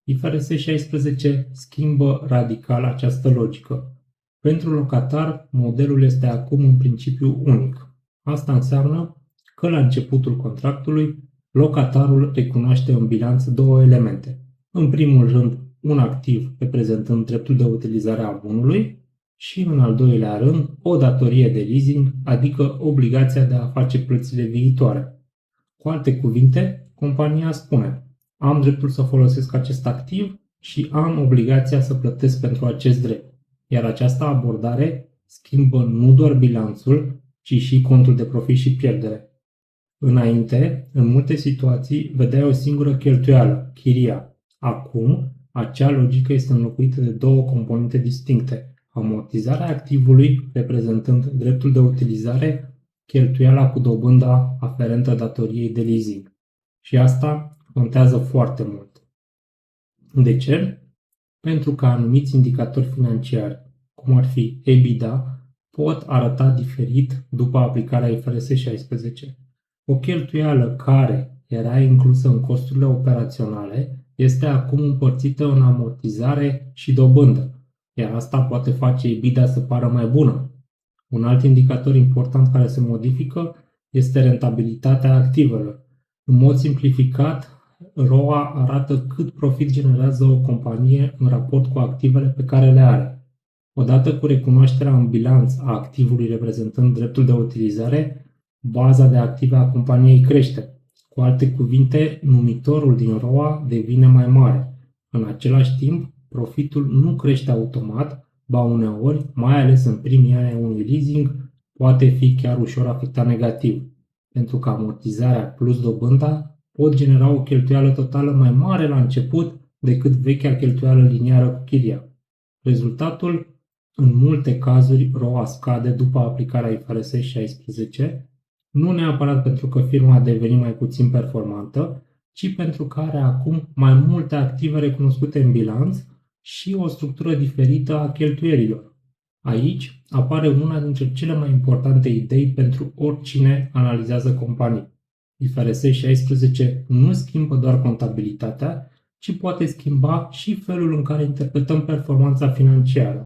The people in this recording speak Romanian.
IFRS 16 schimbă radical această logică. Pentru locatar, modelul este acum în principiu unic. Asta înseamnă că la începutul contractului, locatarul recunoaște în bilanț două elemente. În primul rând, un activ reprezentând dreptul de utilizare a bunului și, în al doilea rând, o datorie de leasing, adică obligația de a face plățile viitoare. Cu alte cuvinte, compania spune: am dreptul să folosesc acest activ și am obligația să plătesc pentru acest drept. Iar această abordare schimbă nu doar bilanțul, ci și contul de profit și pierdere. Înainte, în multe situații, vedeai o singură cheltuială, chiria. Acum, acea logică este înlocuită de două componente distincte: amortizarea activului, reprezentând dreptul de utilizare, cheltuiala cu dobânda aferentă datoriei de leasing. Și asta contează foarte mult. De ce? Pentru că anumiți indicatori financiari, cum ar fi EBITDA, pot arăta diferit după aplicarea IFRS 16. O cheltuială care era inclusă în costurile operaționale este acum împărțită în amortizare și dobândă, iar asta poate face EBITDA să pară mai bună. Un alt indicator important care se modifică este rentabilitatea activelor. În mod simplificat, ROA arată cât profit generează o companie în raport cu activele pe care le are. Odată cu recunoașterea în bilanț a activului reprezentând dreptul de utilizare, baza de active a companiei crește. Cu alte cuvinte, numitorul din ROA devine mai mare. În același timp, profitul nu crește automat, ba uneori, mai ales în primii ani ai unui leasing, poate fi chiar ușor afectat negativ, pentru că amortizarea plus dobânda pot genera o cheltuială totală mai mare la început decât vechea cheltuială liniară cu chiria. Rezultatul? În multe cazuri, ROA scade după aplicarea IFRS 16, nu neapărat pentru că firma a devenit mai puțin performantă, ci pentru că are acum mai multe active recunoscute în bilanț și o structură diferită a cheltuielilor. Aici apare una dintre cele mai importante idei pentru oricine analizează companii. IFRS 16 nu schimbă doar contabilitatea, ci poate schimba și felul în care interpretăm performanța financiară.